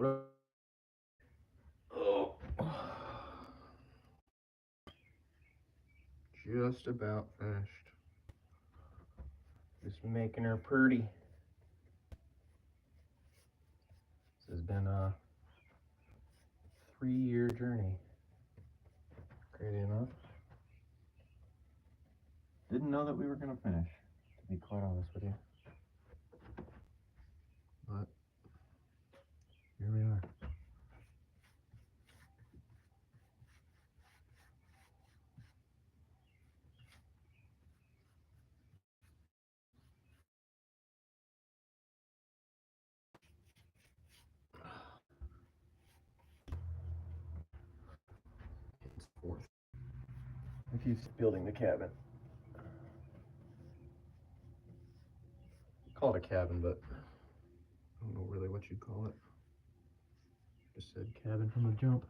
What? Oh, just about finished. Just making her pretty. This has been a 3-year journey. Crazy enough. Didn't know that we were gonna finish, to be quite honest with you. But here we are. It's fourth. If he's building the cabin. Call it a cabin, but I don't know really what you'd call it. Just said cabin from the jump.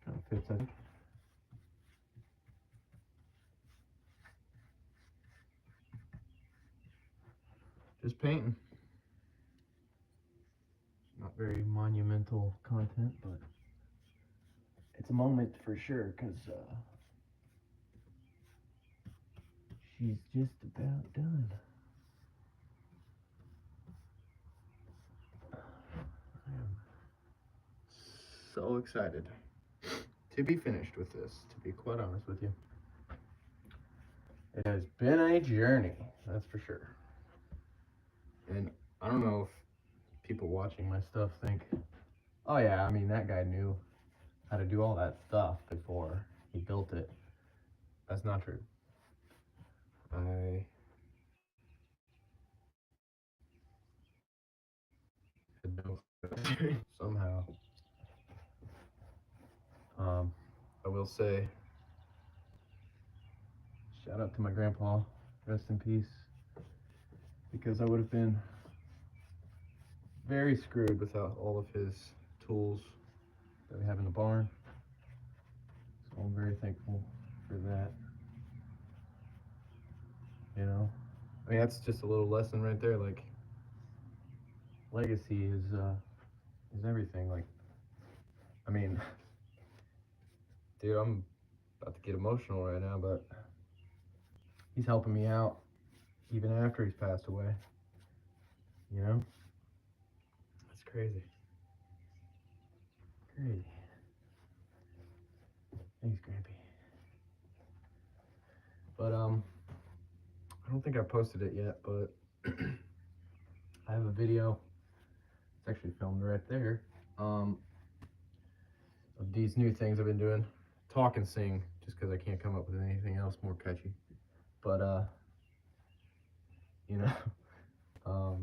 Kind of fits, I think. Just painting. Not very monumental content, but it's a moment for sure, because she's just about done. I am so excited to be finished with this, to be quite honest with you. It has been a journey, that's for sure. And I don't know if people watching my stuff think, oh yeah, I mean, that guy knew how to do all that stuff before he built it. That's not true. I had no somehow. I will say, shout out to my grandpa, rest in peace, because I would have been very screwed without all of his tools that we have in the barn. So I'm very thankful for that. You know, I mean, that's just a little lesson right there. Like, legacy is everything. Like, I mean, dude, I'm about to get emotional right now, but he's helping me out even after he's passed away. You know, that's crazy. Crazy. Thanks, Grampy. But I don't think I posted it yet, but I have a video. It's actually filmed right there. Of these new things I've been doing. Talk and sing, just because I can't come up with anything else more catchy. But you know, I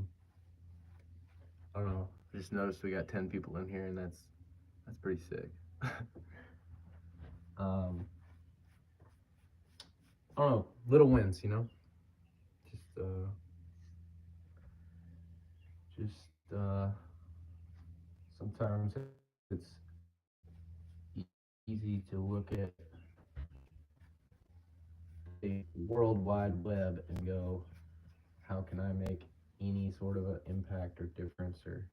don't know. I just noticed we got 10 people in here, and that's pretty sick. I don't know, little wins, you know. Just sometimes it's easy to look at the World Wide Web and go, how can I make any sort of an impact or difference, or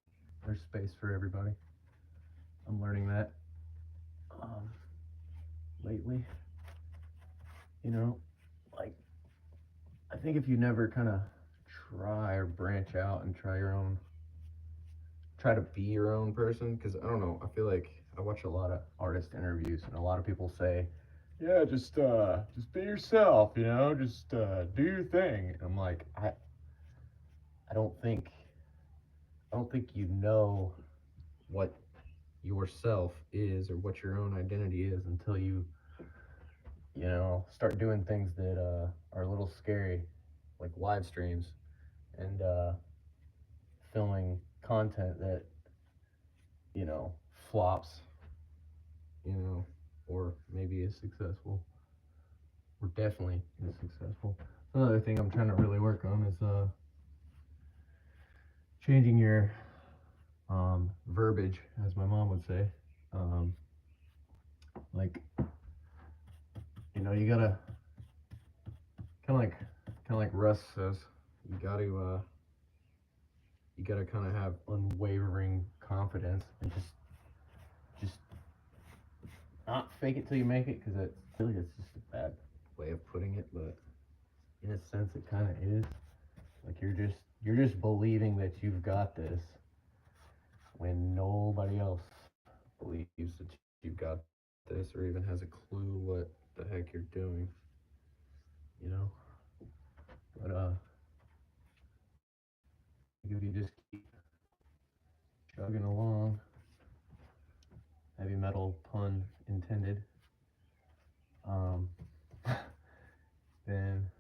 there's space for everybody. I'm learning that lately. You know, like, I think if you never kind of try or branch out and try to be your own person, because I don't know, I feel like I watch a lot of artist interviews, and a lot of people say, yeah, just be yourself, you know, just do your thing. And I'm like, I don't think you know what yourself is or what your own identity is until you know, start doing things that are a little scary, like live streams and filming content that, you know, flops, you know, or maybe is successful, or definitely is successful. Another thing I'm trying to really work on is changing your verbiage, as my mom would say. Like, you know, you gotta kind of like Russ says, you got to you gotta kind of have unwavering confidence and just not fake it till you make it, because it's really, it's just a bad way of putting it, but in a sense it kind of is. Like you're just believing that you've got this when nobody else believes that you've got this or even has a clue what the heck you're doing, you know. But if you just keep chugging along, heavy metal pun intended, um, then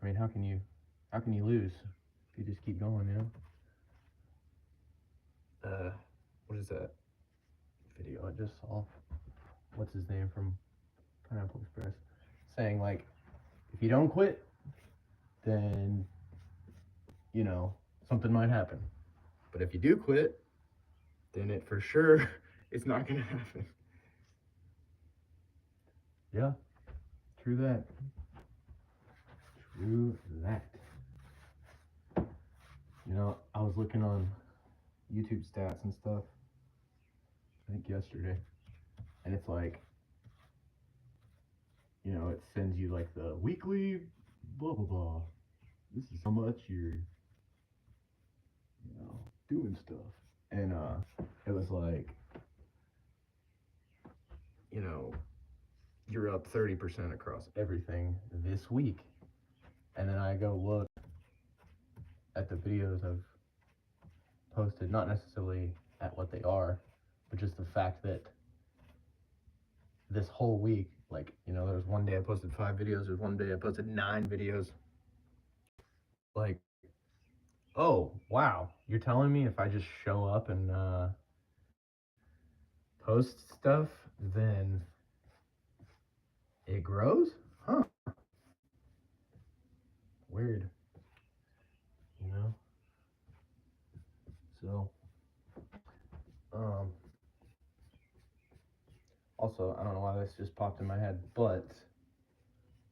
I mean, how can you lose if you just keep going, you know? What is that video I just saw? What's his name from Pineapple Express? Saying like, if you don't quit, then something might happen. But if you do quit, then it for sure it's not gonna happen. Yeah, true that. True that. I was looking on YouTube stats and stuff, I think yesterday, and it's like, it sends you like the weekly blah blah blah. This is how much you're, doing stuff. And it was like, you know, you're up 30% across everything this week. And then I go look at the videos I've posted, not necessarily at what they are, but just the fact that this whole week, like, there was one day I posted 5 videos, there's one day I posted 9 videos. Like, oh, wow, you're telling me if I just show up and post stuff, then it grows? Huh. Weird, you know? So, um, also, I don't know why this just popped in my head, but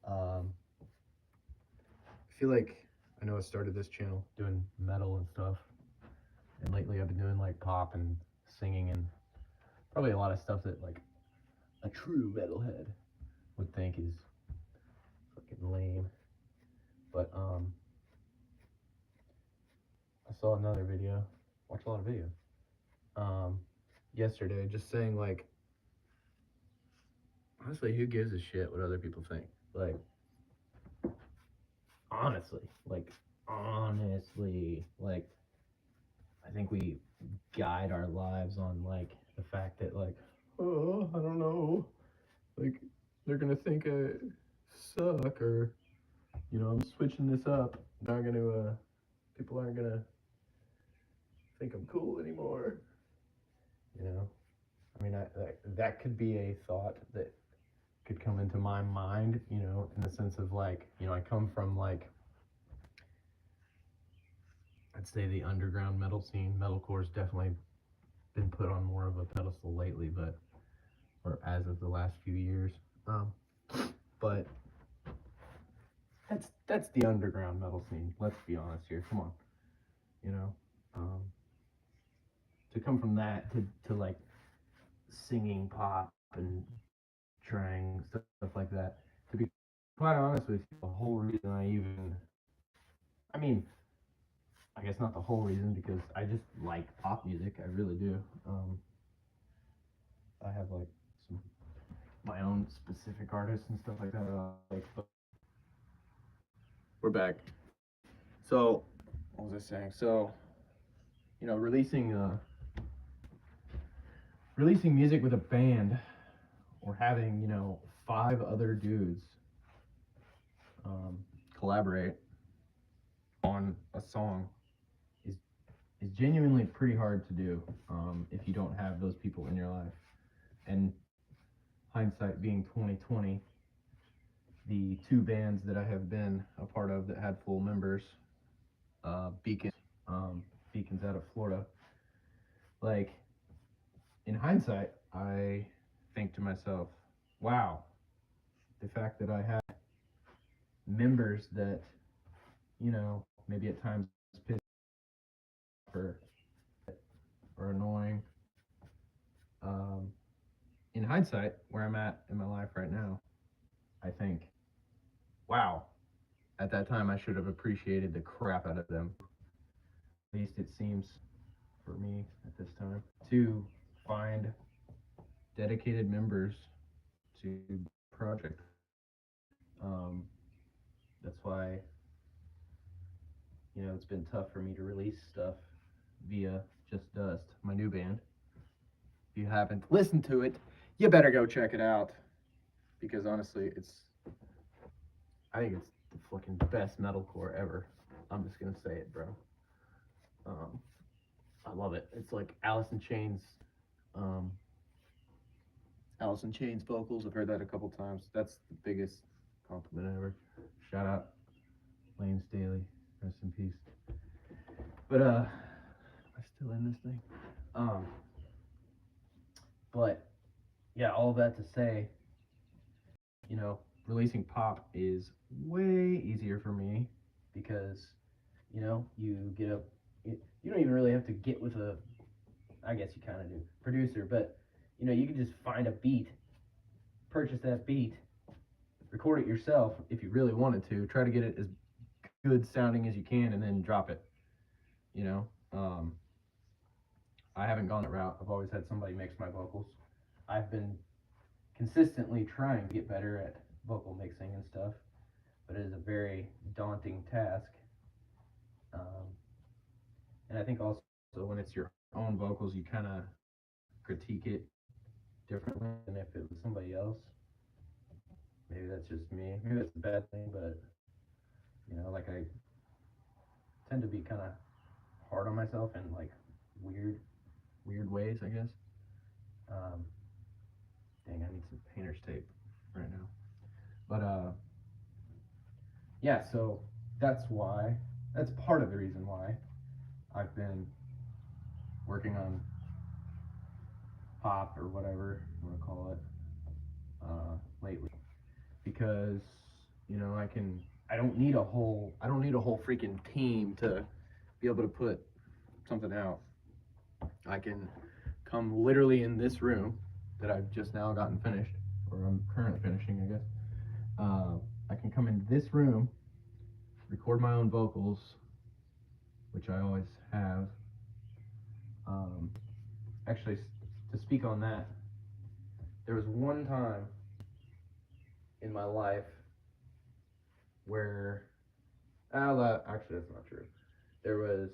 I feel like I know I started this channel doing metal and stuff, and lately I've been doing like pop and singing and probably a lot of stuff that like a true metalhead would think is fucking lame. But I saw another video, watch a lot of videos, um, yesterday, just saying like, honestly, who gives a shit what other people think? Like, honestly, like, like, I think we guide our lives on like the fact that like, oh, I don't know, like they're gonna think I suck, or I'm switching this up. Not gonna people aren't gonna think I'm cool anymore. You know, I mean, that could be a thought that could come into my mind. In the sense of like, I come from like, I'd say the underground metal scene. Metalcore's definitely been put on more of a pedestal lately, but or as of the last few years. Um, but that's the underground metal scene. Let's be honest here. Come on, you know. Um, to come from that to like singing pop and trying stuff like that. To be quite honest with you, the whole reason I mean, I guess not the whole reason, because I just like pop music. I really do. I have like some my own specific artists and stuff like that. Like, but we're back. So, what was I saying? So, releasing music with a band, or having 5 other dudes um, collaborate on a song is genuinely pretty hard to do, if you don't have those people in your life. And hindsight being 2020, the 2 bands that I have been a part of that had full members, um, Beacons out of Florida. Like, in hindsight, I think to myself, wow, the fact that I had members that maybe at times or annoying. Um, in hindsight, where I'm at in my life right now, I think, wow, at that time I should have appreciated the crap out of them. At least it seems for me at this time to find dedicated members to project. Um, that's why it's been tough for me to release stuff via Just Dust, my new band. If you haven't listened to it, you better go check it out because honestly, I think it's the fucking best metalcore ever. I'm just gonna say it, bro. Um, I love it. It's like um, Alice in Chains vocals. I've heard that a couple times. That's the biggest compliment ever. Shout out Lane Staley, rest in peace. But am I still in this thing? Um, but yeah, all that to say, releasing pop is way easier for me because you get up. You don't even really have to get with a. I guess you kind of do producer, but you can just find a beat, purchase that beat, record it yourself if you really wanted to. Try to get it as good sounding as you can, and then drop it. You know, um, I haven't gone that route. I've always had somebody mix my vocals. I've been consistently trying to get better at vocal mixing and stuff, but it is a very daunting task. Um, and I think also when it's your own vocals, you kind of critique it differently than if it was somebody else. Maybe that's just me. Maybe that's a bad thing, but like I tend to be kind of hard on myself in like weird, weird ways, I guess. Um, dang, I need some painter's tape right now. But yeah, so that's why. That's part of the reason why I've been working on pop or whatever you want to call it lately, because I don't need a whole freaking team to be able to put something out. I can come literally in this room that I've just now gotten finished, or I'm currently finishing, I guess. I can come in this room, record my own vocals, which I always have. Um, Actually, to speak on that, there was one time in my life where, actually, that's not true. There was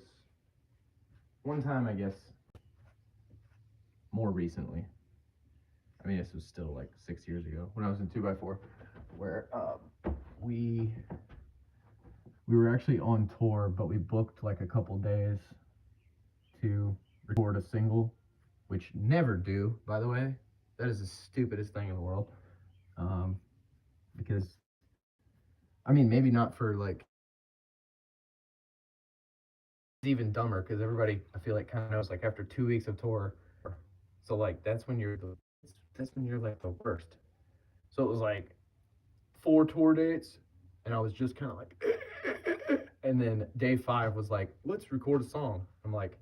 one time, I guess, more recently. I mean, this was still like 6 years ago when I was in 2x4, where we were actually on tour, but we booked like a couple days to record a single, which never do, by the way. That is the stupidest thing in the world. Because I mean, maybe not for like, it's even dumber because everybody I feel like kind of knows like after 2 weeks of tour, so like that's when you're like the worst. So it was like 4 tour dates, and I was just kind of like, and then day 5 was like, let's record a song. I'm like,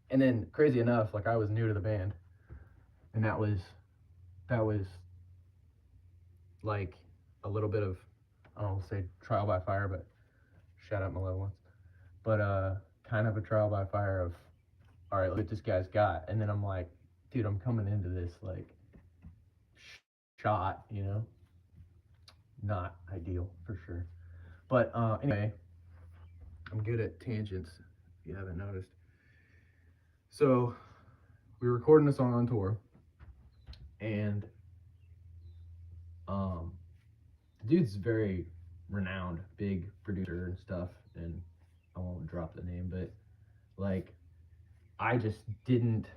and then crazy enough, like I was new to the band, and that was like a little bit of, I don't want to say trial by fire, but shout out my little ones. But kind of a trial by fire of, all right, look what this guy's got. And then I'm like, dude, I'm coming into this like shot, not ideal for sure. But anyway, I'm good at tangents if you haven't noticed. So we were recording a song on tour, and the dude's very renowned, big producer and stuff, and I won't drop the name, but like I just didn't.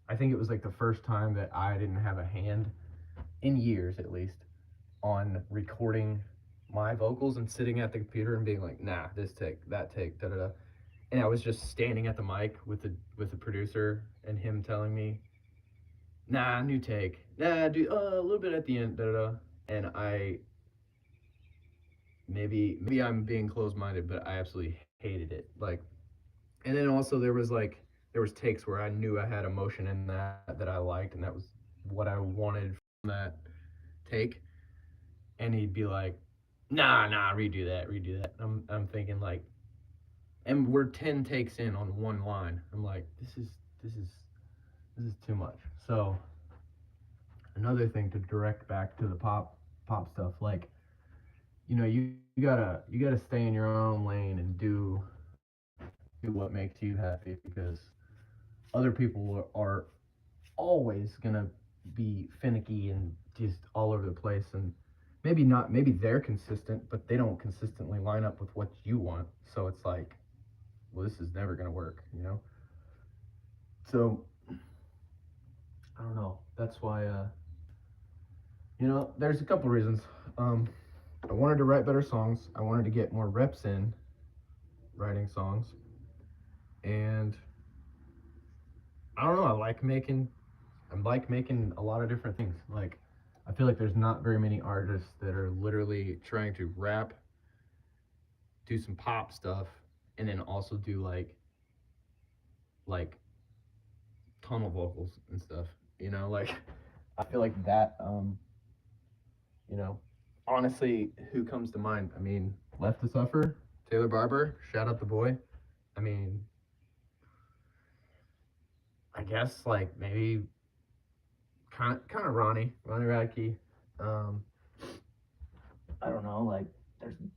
I think it was like the first time that I didn't have a hand in years, at least, on recording my vocals and sitting at the computer and being like, nah, this take, that take, da da da. And I was just standing at the mic with the producer and him telling me, nah, new take, nah, do a little bit at the end, da da da. And I maybe I'm being closed minded, but I absolutely hated it. Like, And then also there was takes where I knew I had emotion in that I liked, and that was what I wanted from that take. And he'd be like, nah, redo that. I'm thinking like, and we're 10 takes in on one line. I'm like, this is this is too much. So another thing to direct back to the pop stuff, like, you gotta stay in your own lane and do what makes you happy, because other people are always gonna be finicky and just all over the place, and maybe they're consistent, but they don't consistently line up with what you want. So it's like, well, this is never gonna work. So I don't know. That's why there's a couple reasons. Um, I wanted to write better songs. I wanted to get more reps in writing songs, and I don't know. I like making a lot of different things. Like, I feel like there's not very many artists that are literally trying to rap, do some pop stuff, and then also do like tunnel vocals and stuff. Like, I feel like that. You know, honestly, who comes to mind? I mean, Left to Suffer, Taylor Barber, shout out the boy. I mean, I guess like maybe kind of Ronnie Radke. Um, I don't know, like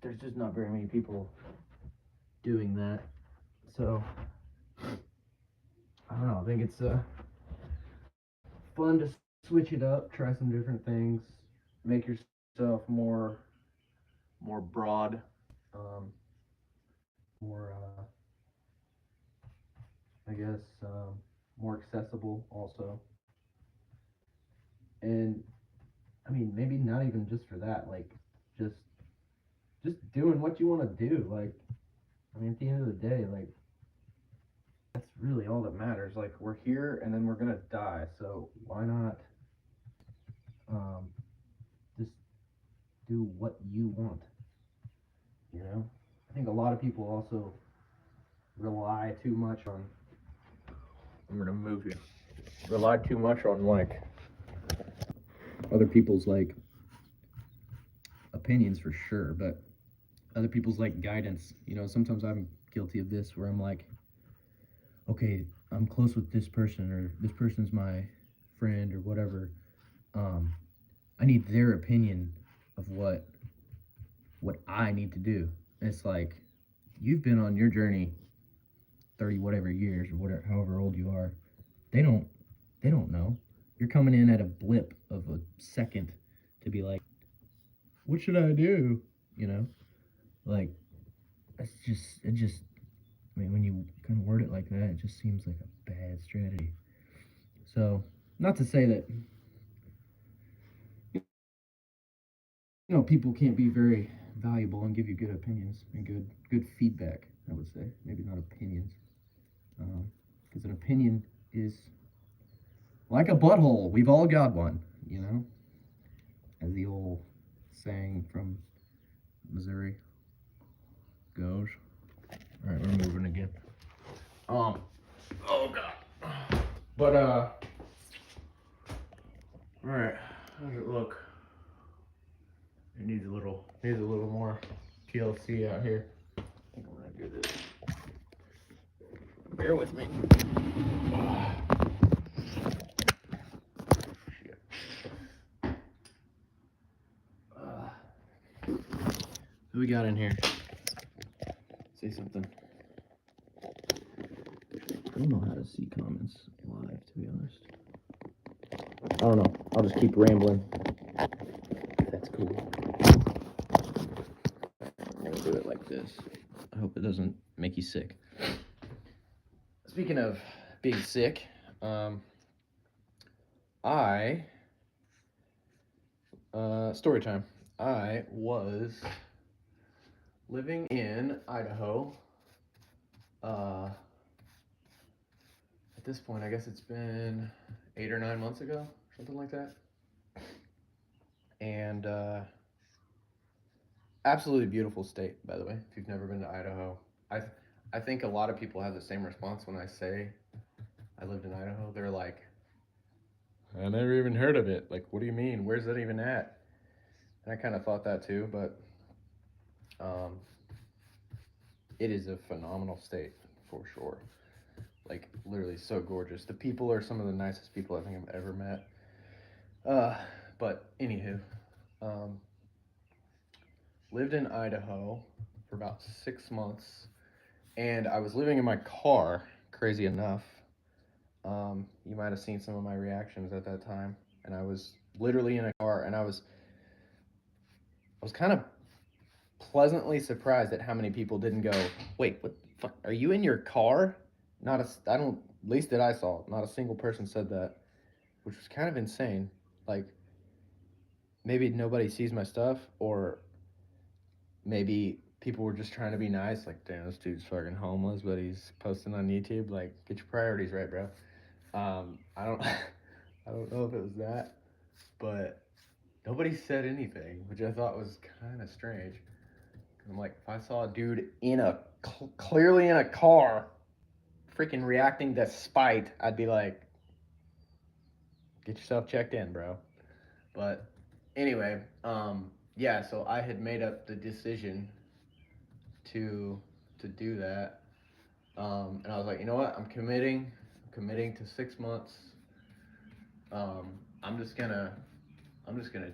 there's just not very many people doing that. So I don't know. I think it's fun to switch it up, try some different things, make yourself more broad, um, more I guess more accessible also. And I mean, maybe not even just for that, like just just doing what you want to do. Like, I mean, at the end of the day, like that's really all that matters. Like, we're here and then we're gonna die, so why not um, just do what you want? I think a lot of people also rely too much on. I'm gonna move you. Rely too much on like other people's like opinions for sure, but other people's like guidance. Sometimes I'm guilty of this where I'm like, okay, I'm close with this person, or this person's my friend or whatever. Um, I need their opinion of what I need to do. And it's like, you've been on your journey 30 whatever years, or whatever, however old you are. They don't know. You're coming in at a blip of a second to be like, what should I do? You know, like, it just. I mean, when you kind of word it like that, it just seems like a bad strategy. So, not to say that people can't be very valuable and give you good opinions and good feedback. I would say, maybe not opinions, because an opinion is like a butthole. We've all got one, as the old saying from Missouri goes. All right, we're moving again. Oh god. But all right. How does it look? It needs a little more TLC out here. I think I'm gonna do this. Bear with me. Shit. Who we got in here? Say something. I don't know how to see comments live, to be honest. I don't know. I'll just keep rambling. That's cool. I'm gonna do it like this. I hope it doesn't make you sick. Speaking of being sick, story time. I was living in Idaho. At this point, I guess it's been 8 or 9 months ago, something like that. And absolutely beautiful state, by the way. If you've never been to Idaho, I think a lot of people have the same response when I say I lived in Idaho. They're like, I never even heard of it. Like, what do you mean? Where's that even at? And I kind of thought that too, but um, it is a phenomenal state for sure. Like, literally so gorgeous. The people are some of the nicest people I think I've ever met. Uh, but anywho, um, lived in Idaho for about 6 months, and I was living in my car. Crazy enough, you might have seen some of my reactions at that time, and I was literally in a car, and I was kind of pleasantly surprised at how many people didn't go, wait, what the fuck? Are you in your car? Not a, I don't, at least that I saw, not a single person said that, which was kind of insane. Like, maybe nobody sees my stuff, or maybe people were just trying to be nice. Like, damn, this dude's fucking homeless, but he's posting on YouTube. Like, get your priorities right, bro. I don't, I don't know if it was that, but nobody said anything, which I thought was kind of strange. I'm like, if I saw a dude in a clearly in a car, freaking reacting to spite, I'd be like, get yourself checked in, bro. But anyway, yeah. So I had made up the decision to to do that, and I was like, you know what? I'm committing to 6 months. I'm just gonna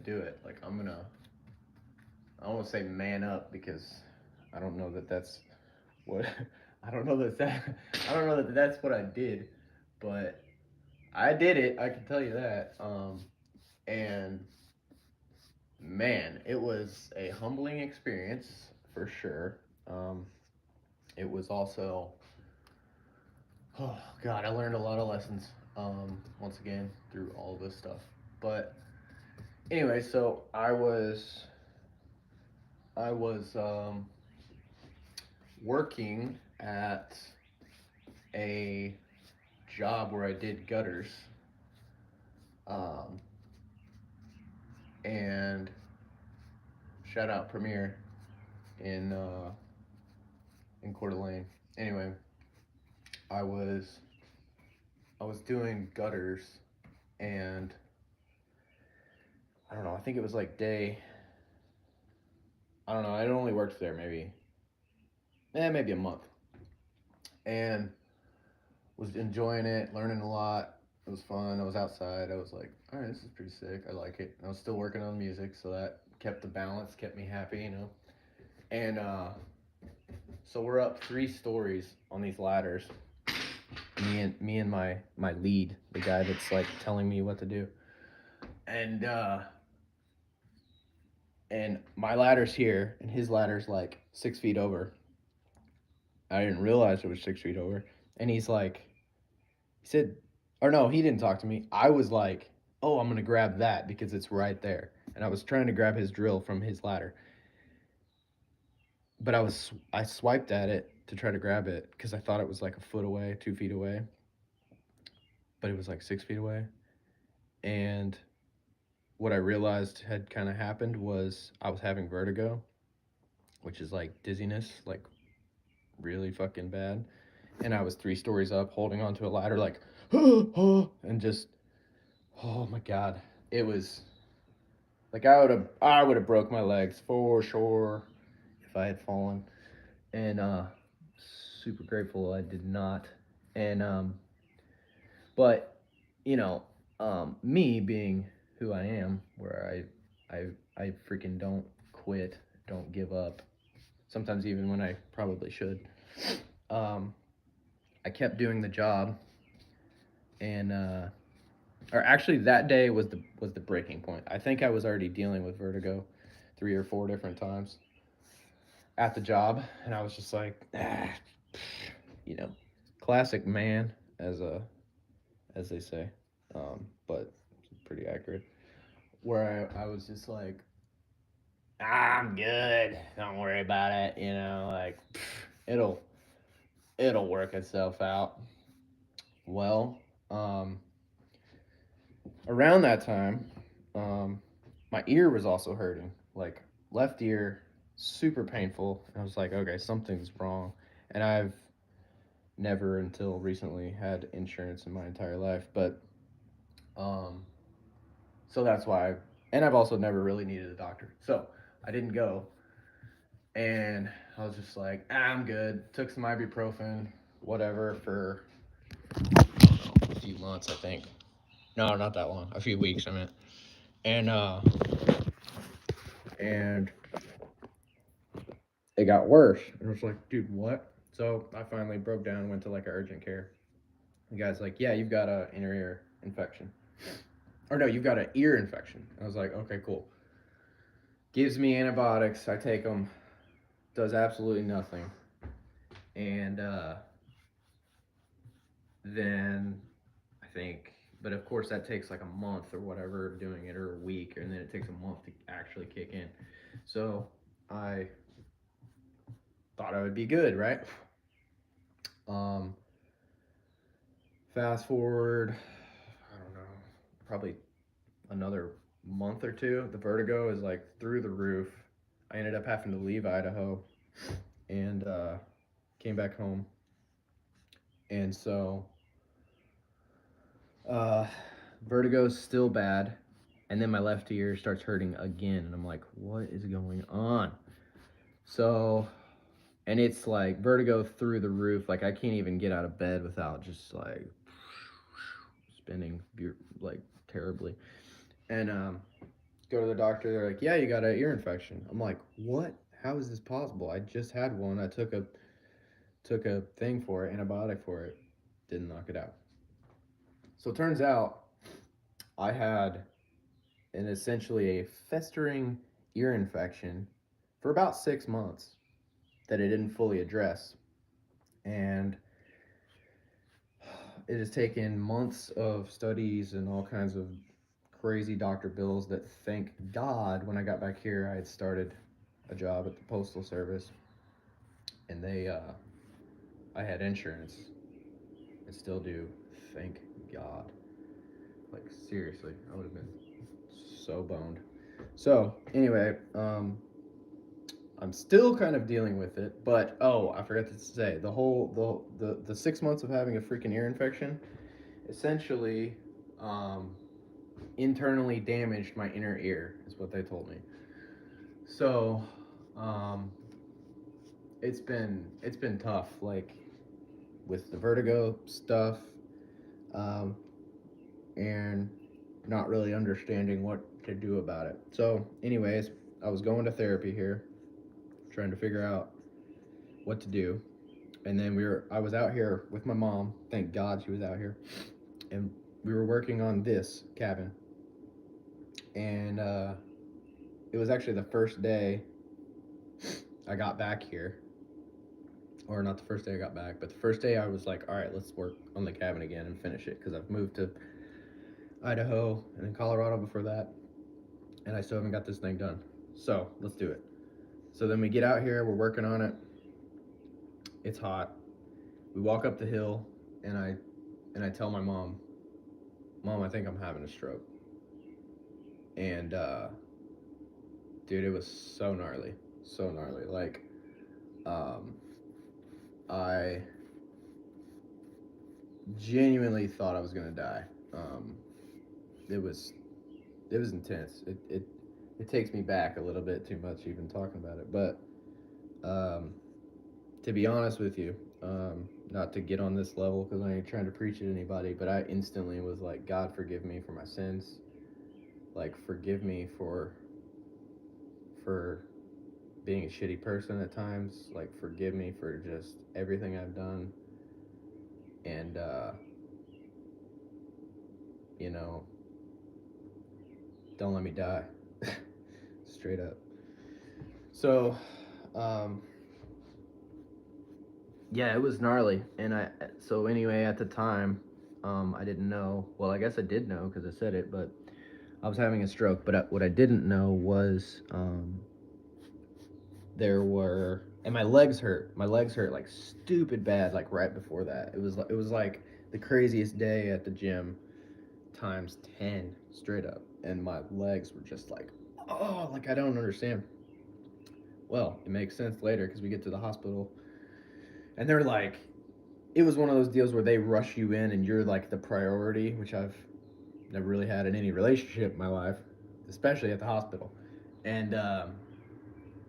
do it. Like I don't want to say man up because I don't know that that's what I don't know I don't know that that's what I did, but I did it. I can tell you that. And man, it was a humbling experience for sure. Um, it was also, oh God, I learned a lot of lessons. Once again through all of this stuff. But anyway, so I was working at a job where I did gutters, um, and shout out Premier in Coeur d'Alene. Anyway, I was I was doing gutters, and I don't know. I think it was like day. I don't know. I only worked there maybe a month, and was enjoying it, learning a lot. It was fun. I was outside. I was like, all right, this is pretty sick. I like it. I was still working on music, so that kept the balance, kept me happy, you know. And so we're up 3 stories on these ladders. Me and my lead, the guy that's like telling me what to do, and my ladder's here, and his ladder's like 6 feet over. I didn't realize it was 6 feet over, and he's like, he said, or no, he didn't talk to me. I was like, oh, I'm gonna grab that because it's right there, and I was trying to grab his drill from his ladder, but I swiped at it to try to grab it because I thought it was like a foot away, 2 feet away, but it was like 6 feet away, and what I realized had kind of happened was I was having vertigo, which is like dizziness, like really fucking bad. And I was 3 stories up holding onto a ladder, like, and just, oh my God. It was like I would have broke my legs for sure if I had fallen. And super grateful I did not. And but you know, me being who I am, where I freaking don't quit, don't give up. Sometimes even when I probably should. Um, I kept doing the job, and or actually that day was the breaking point. I think I was already dealing with vertigo 3 or 4 different times at the job, and I was just like, you know, classic man, as they say, but pretty accurate. Where I was just like, I'm good. Don't worry about it. You know, like it'll it'll work itself out. Well, um, around that time, my ear was also hurting, like left ear, super painful. And I was like, okay, something's wrong. And never until recently had insurance in my entire life. But um, so that's why. And I've also never really needed a doctor, so I didn't go. And I was just like, I'm good. Took some ibuprofen, whatever, for a few months, I think. No, not that long. A few weeks, I meant. And and it got worse. And I was like, dude, what? So I finally broke down, went to like a urgent care. The guy's like, yeah, you've got a inner ear infection. Or no, you've got an ear infection. I was like, okay, cool. Gives me antibiotics. I take them. Does absolutely nothing. And then I think, but of course that takes like a month or whatever of doing it, or a week, and then it takes a month to actually kick in. So I thought I would be good, right? Um, Fast forward, I don't know, probably another month or two. The vertigo is like through the roof. I ended up having to leave Idaho and came back home. And so uh, vertigo's still bad. And then my left ear starts hurting again. And I'm like, what is going on? So, and it's like vertigo through the roof. Like I can't even get out of bed without just like spinning like terribly. And go to the doctor. They're like, yeah, you got an ear infection. I'm like, what? How is this possible? I just had one. I took a thing for it, antibiotic for it. Didn't knock it out. So it turns out I had an essentially a festering ear infection for about 6 months that it didn't fully address. And it has taken months of studies and all kinds of crazy doctor bills that, thank God, when I got back here, I had started a job at the Postal Service, and I had insurance. I still do, thank God. Like, seriously, I would have been so boned. So, anyway, I'm still kind of dealing with it, but oh, I forgot to say the 6 months of having a freaking ear infection essentially um, internally damaged my inner ear, is what they told me. So, um, it's been tough, like with the vertigo stuff, um, and not really understanding what to do about it. So, anyways, I was going to therapy here, trying to figure out what to do, and then I was out here with my mom. Thank God she was out here, and we were working on this cabin, and it was actually the first day I got back here, or not the first day I got back, but the first day I was like, all right, let's work on the cabin again and finish it, because I've moved to Idaho and in Colorado before that, and I still haven't got this thing done. So let's do it. So then we get out here, we're working on it. It's hot. We walk up the hill, and I tell my mom, Mom, I think I'm having a stroke. And dude, it was so gnarly, so gnarly. Like, um, I genuinely thought I was gonna die. Um, it was it was intense. It takes me back a little bit too much even talking about it. But um, to be honest with you, not to get on this level because I ain't trying to preach at anybody, but I instantly was like, God, forgive me for my sins. Like, forgive me for being a shitty person at times. Like, forgive me for just everything I've done. And you know, don't let me die. Straight up. So, um, yeah, it was gnarly. And so anyway, at the time, I didn't know. Well, I guess I did know because I said it, but I was having a stroke. But what I didn't know was and my legs hurt. My legs hurt like stupid bad. Like right before that, it was like the craziest day at the gym times 10 straight up, and my legs were just like, oh, like I don't understand. Well, it makes sense later because we get to the hospital and they're like, it was one of those deals where they rush you in and you're like the priority, which I've never really had in any relationship in my life, especially at the hospital. And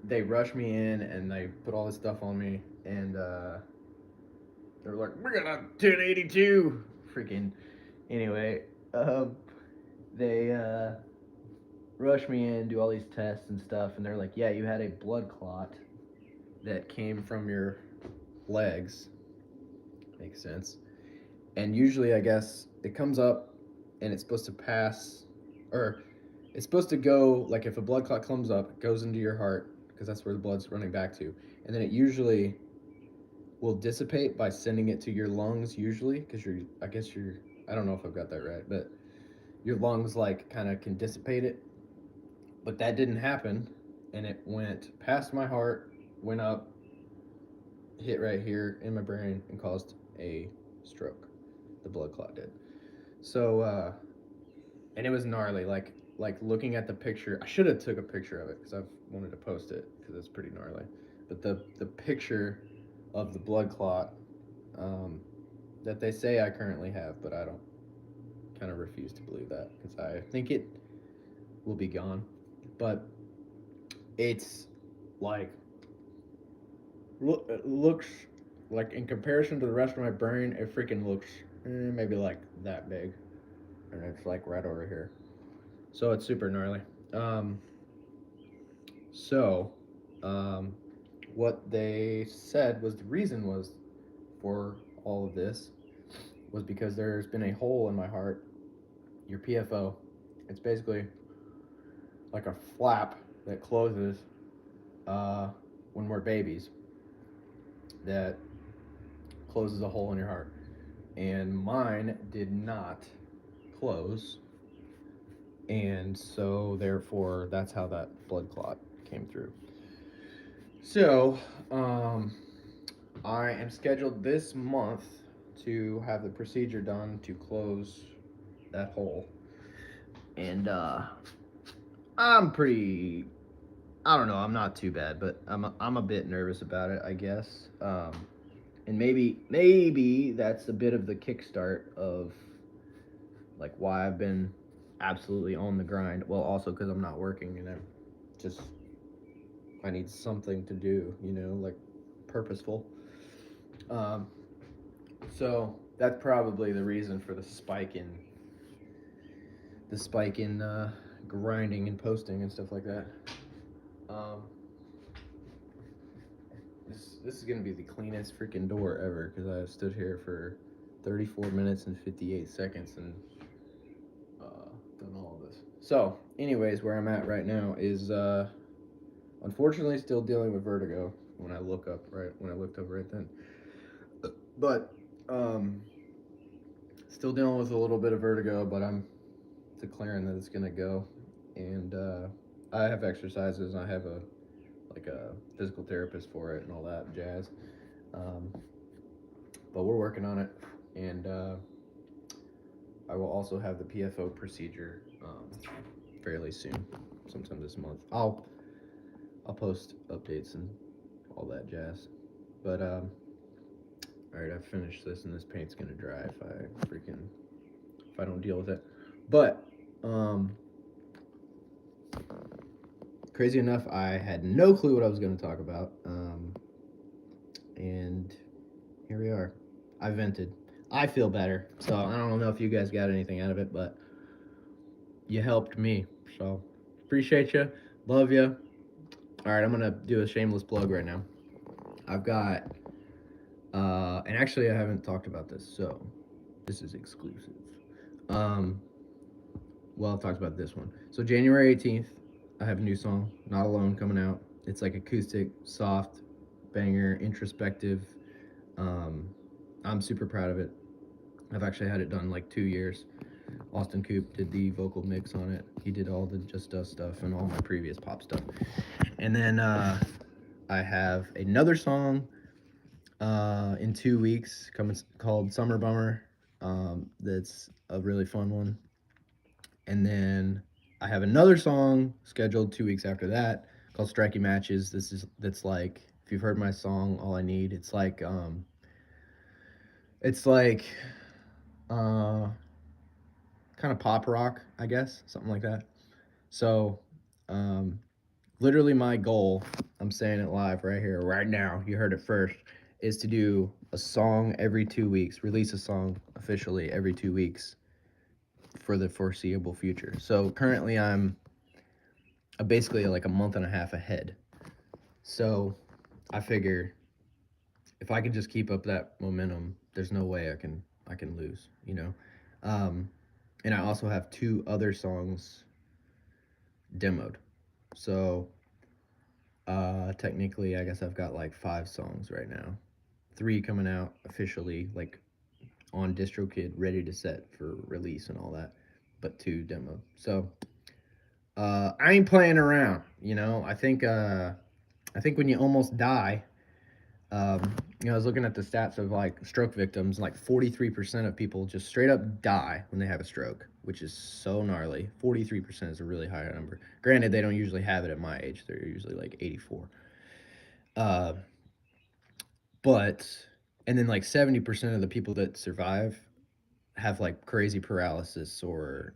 they rushed me in and they put all this stuff on me, and they were like, "We're gonna 1082." Freaking. Anyway, they rush me in, do all these tests and stuff, and they're like, "Yeah, you had a blood clot that came from your legs." Makes sense. And usually, I guess it comes up, and it's supposed to pass, or it's supposed to go like if a blood clot comes up, it goes into your heart because that's where the blood's running back to, and then it usually will dissipate by sending it to your lungs. Usually, because I guess you're, I don't know if I've got that right, but your lungs like kind of can dissipate it, but that didn't happen, and it went past my heart, went up, hit right here in my brain, and caused a stroke. The blood clot did. So, and it was gnarly. Like looking at the picture, I should have took a picture of it because I've wanted to post it because it's pretty gnarly. But the picture of the blood clot um, that they say I currently have, but I don't kind of refuse to believe that because I think it will be gone. But it's like it looks like in comparison to the rest of my brain, it freaking looks maybe like that big, and it's like right over here. So it's super gnarly. Um, so, um, what they said was the reason was for all of this was because there's been a hole in my heart, your PFO. It's basically like a flap that closes when we're babies, that closes a hole in your heart. And mine did not close, and so therefore that's how that blood clot came through. So, I am scheduled this month to have the procedure done to close that hole, and I'm pretty. I don't know. I'm not too bad, but I'm a bit nervous about it, I guess. And maybe that's a bit of the kickstart of like why I've been absolutely on the grind. Well, also because I'm not working and I'm just I need something to do, like purposeful. Um, so that's probably the reason for the spike in grinding and posting and stuff like that. Um, this is gonna be the cleanest freaking door ever because I stood here for 34 minutes and 58 seconds and done all of this. So, anyways, where I'm at right now is unfortunately still dealing with vertigo when I looked up right then. But still dealing with a little bit of vertigo, but I'm declaring that it's gonna go. And I have exercises. I have a physical therapist for it and all that jazz. Um, but we're working on it, and I will also have the PFO procedure fairly soon, sometime this month. I'll post updates and all that jazz. But all right, I've finished this, and this paint's gonna dry if I don't deal with it. But crazy enough, I had no clue what I was gonna talk about, and here we are. I vented. I feel better, so I don't know if you guys got anything out of it, but you helped me, so appreciate you, love you. All right, I'm gonna do a shameless plug right now. I've got, and actually I haven't talked about this, so this is exclusive. Um, well, I've talked about this one. So January 18th, I have a new song, "Not Alone," coming out. It's like acoustic, soft, banger, introspective. Um, I'm super proud of it. I've actually had it done like 2 years. Austin Coop did the vocal mix on it. He did all the Just Us stuff and all my previous pop stuff. And then I have another song in 2 weeks coming called "Summer Bummer." That's a really fun one. And then I have another song scheduled 2 weeks after that called "Striking Matches." That's like if you've heard my song "All I Need," it's like It's like uh kind of pop rock, I guess, something like that. So, um, literally my goal, I'm saying it live right here, right now, you heard it first, is to do a song every 2 weeks, release a song officially every 2 weeks for the foreseeable future. So currently I'm basically like a month and a half ahead. So I figure if I can just keep up that momentum, there's no way I can lose, you know. Um, and I also have two other songs demoed. So technically, I guess I've got like 5 songs right now. 3 coming out officially, like on DistroKid, ready to set for release and all that, but 2 demo. So I ain't playing around. You know, I think when you almost die, I was looking at the stats of like stroke victims. Like 43% of people just straight up die when they have a stroke, which is so gnarly. 43% is a really high number. Granted, they don't usually have it at my age; they're usually like 84. Uh, but and then like 70% of the people that survive have like crazy paralysis or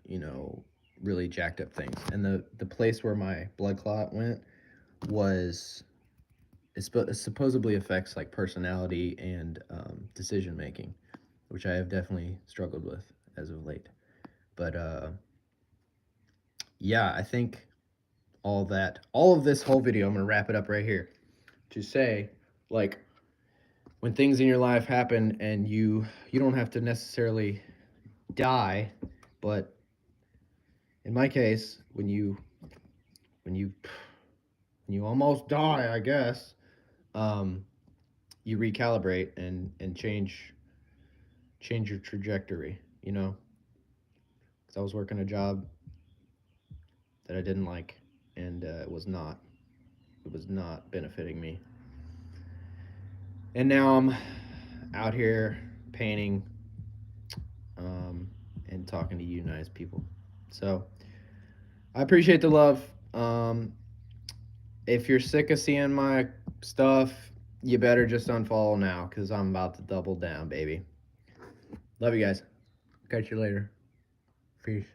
really jacked up things. And the place where my blood clot went was it supposedly affects like personality and decision making, which I have definitely struggled with as of late. But yeah, I think all of this whole video, I'm gonna wrap it up right here to say, like, when things in your life happen and you don't have to necessarily die, but in my case, when you when you almost die, I guess, um, you recalibrate and change your trajectory. You know, because I was working a job that I didn't like, and it was not benefiting me. And now I'm out here painting, um, and talking to you nice people. So I appreciate the love. If you're sick of seeing my stuff, you better just unfollow now because I'm about to double down, baby. Love you guys. Catch you later. Peace.